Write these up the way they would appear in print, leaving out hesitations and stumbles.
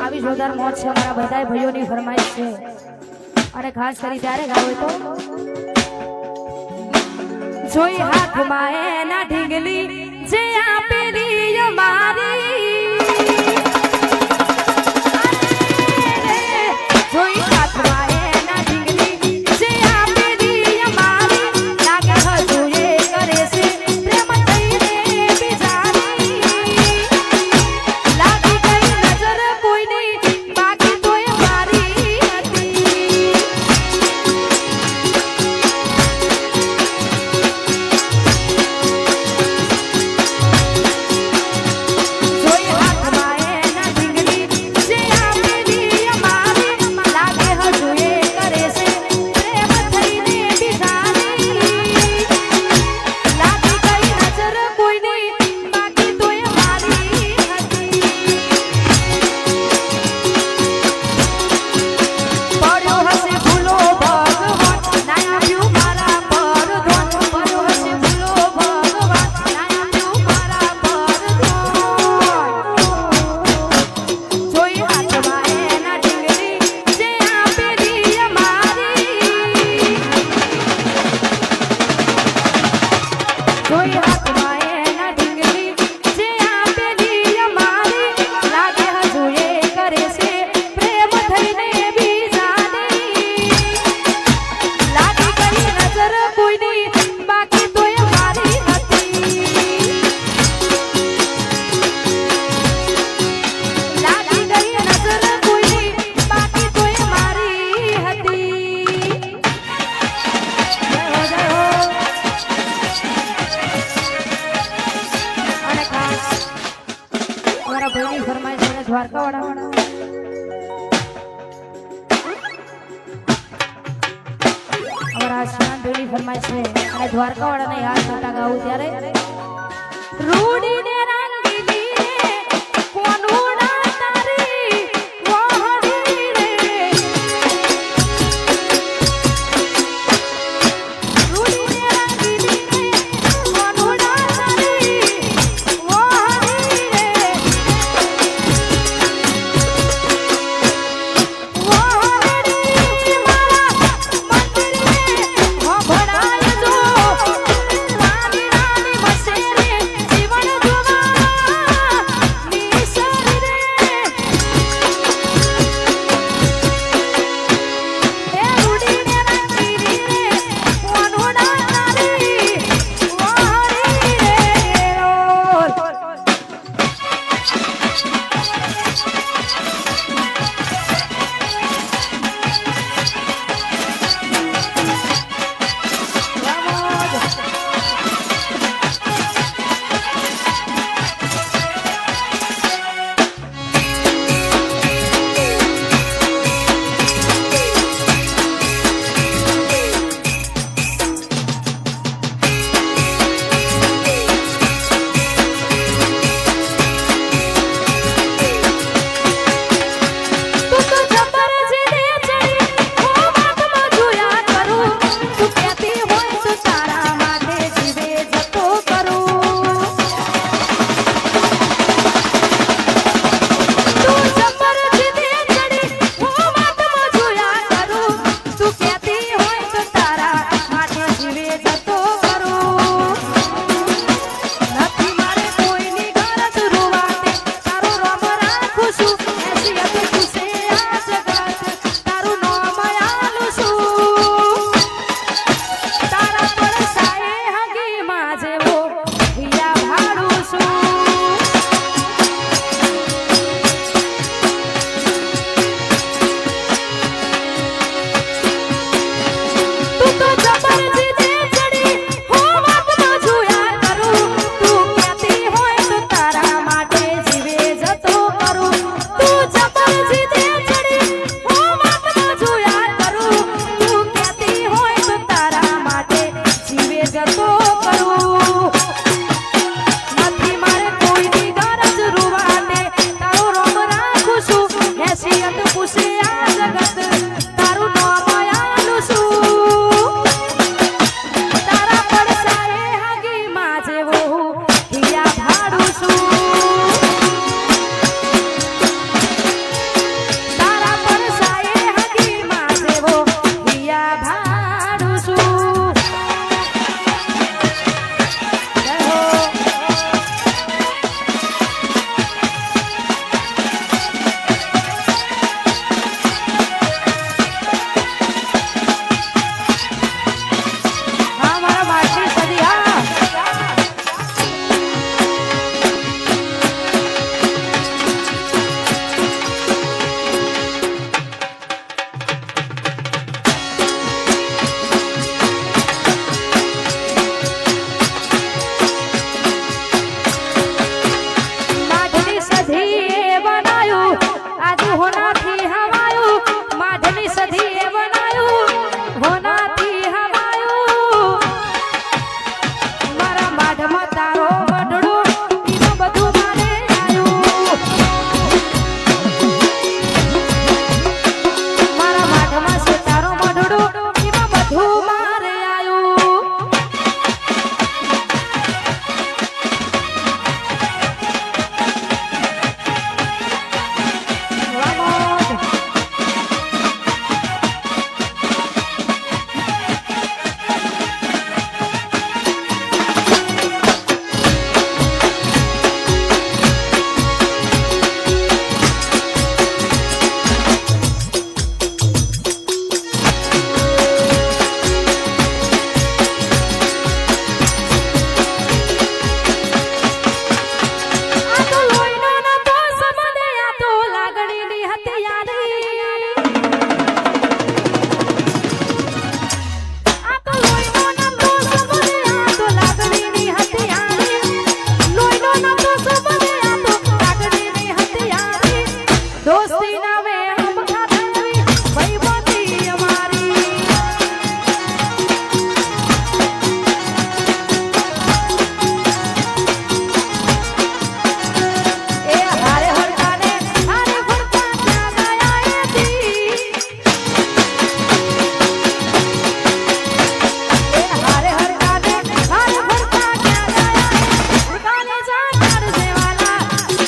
આવી જોરદાર મોજ છે અમારા બધાય ભાઈઓની ફરમાઈશ છે અને ખાસ કરી ત્યારે ગાવ તો જોઈ હાથમાં એના ઢીંગલી જે આપેલી અમારી જોઈ હાથમાં એના ઢીંગલી જે આપેલી અમારી લાગે હજુ એ કરે છે પ્રેમ થઈને બીજાની લાગી ગઈ નજર કોઈની બાકી તોય મારી હતી જોઈ હાથમાં એના ઢીંગલી જે આપેલી અમારી લાગે હજુ એ કરે છે પ્રેમ થઈને બીજાની લાગી ગઈ નજર કોઈની બાકી તોય મારી હતી પડ્યો હશે ભૂલો ભગવાન ના આવ્યું મારા પર ધન પડ્યો હશે ભૂલો ભગવાન ના આવ્યું મારા પર ધન જોઈ હાથમાં એના ઢીંગલી જે આપેલી અમારી જોઈ હાથમાં એના ઢીંગલી જે આપેલી અમારી લાગે હજુ એ કરે છે પ્રેમ થઈને બીજાની લાગી ગઈ નજર કોઈની બાકી તોય મારી હતી લાગી ગઈ નજર કોઈની બાકી તોય મારી હતી જય હો જય હો અને ખાસ અમારા ભાઈની ફરમાઈશ છે દ્વારકાવાળા અમારા શાંતિની ફરમાઈશ છે અને દ્વારકાવાળાને યાદ કરતા ગાવું ત્યારે રૂડીને રંગીલી રે કોનું ના તારી વહરી રે રૂડીને રંગીલી રે કોનું ના તારી વહરી રે વહરી મારા મંદિરે ભણાય જો રાની રાની બસે રે જીવન જો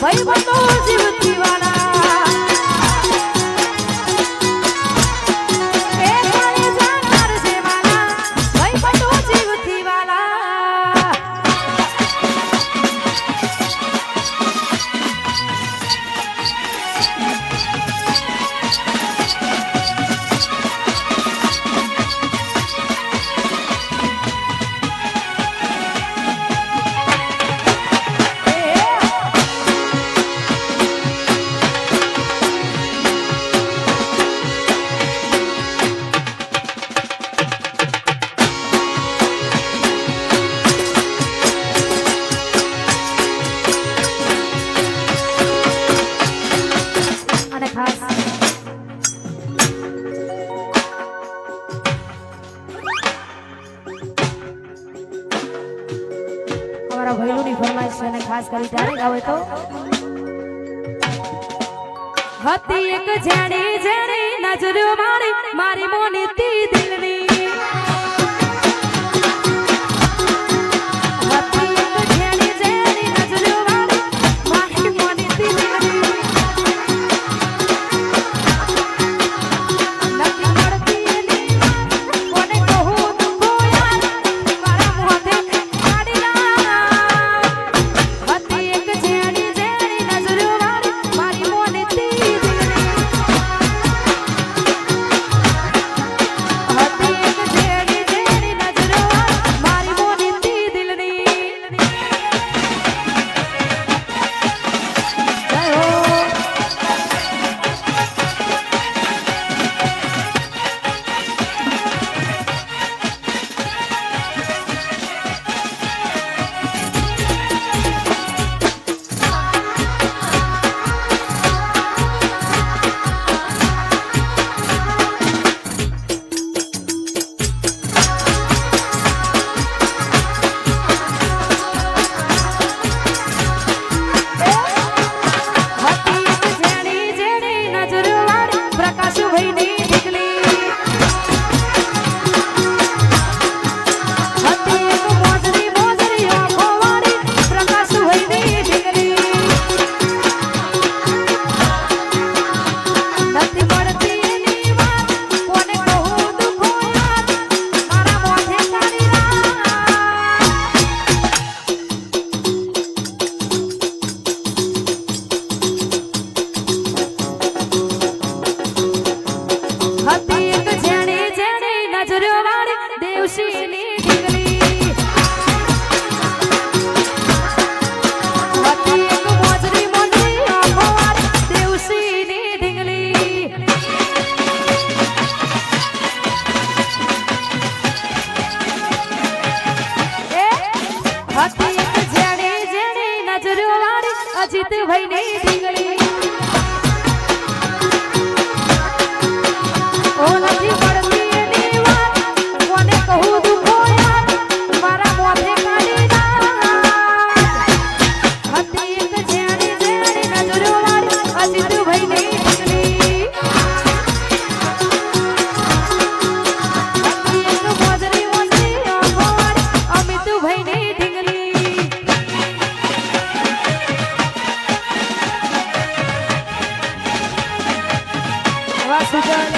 ભાઈ બંધો જીવતી વાલા એ કોઈ જાનાર છે વાલા ભાઈ બંધો જીવતી વાલા ભૈલુની ફરમાઈશ છે અને ખાસ કરી ત્યારે ગાવે તો હતી એક જેણી જેણી નજરો મારી મારી મોનીતી દિલની હતી એક જેણી જેણી નજરો મારી મારી મોનીતી દિલની નથી મળતી એની કોને કહું દુખો યાર મારા મોઢે કાઢી અજીત ભાઈ ની ઢીંગલી ઓ નથી પડતી એની વાત કોને કહું દુખો યાર મારા મોઢે કાઢી ના હતી એક જેણી જેણી નજરો વાળી અજીત ભાઈ ની ઢીંગલી હતી એક મોજરી મોજરી આંખો વાળી અમિત ભાઈ ની ઢીંગલી સુજન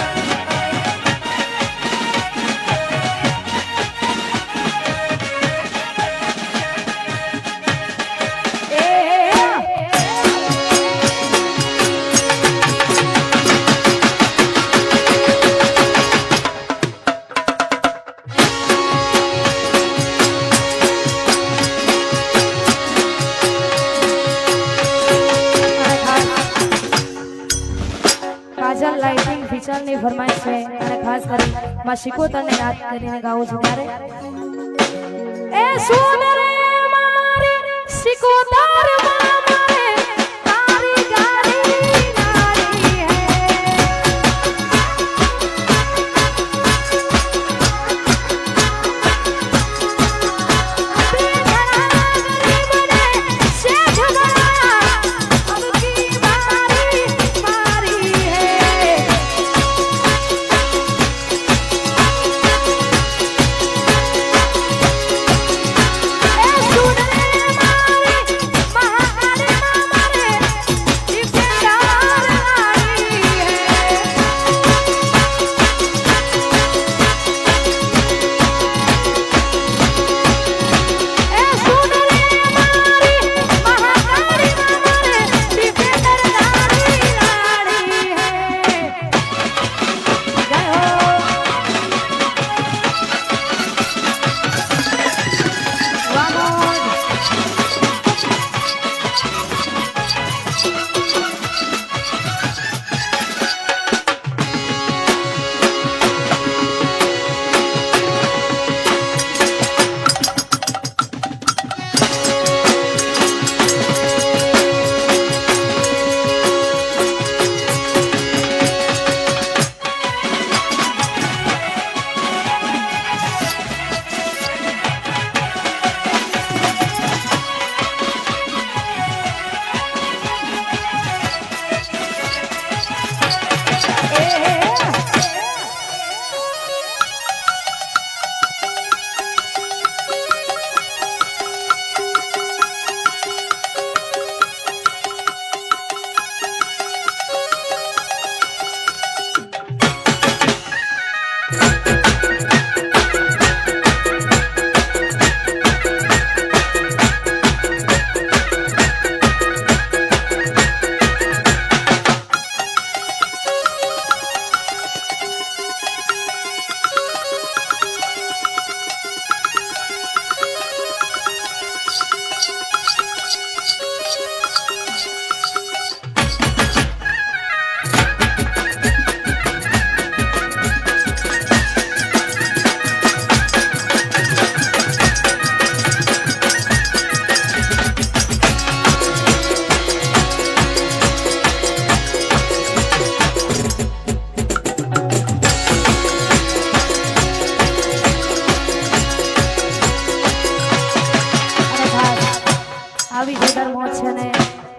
કાજલ લાઇટિંગ ફીચર ની ફરમાઈશ છે અને ખાસ કરી માં શિકોતર ને યાદ કરીને ગાવું છું ત્યારે એ સુન રે મારી શિકોતર માં મારે તારી ગાડી નારી હે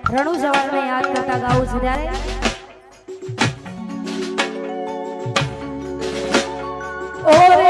રણુ જવાળને યાદ કરતા ગાવું છું ત્યારે ઓરે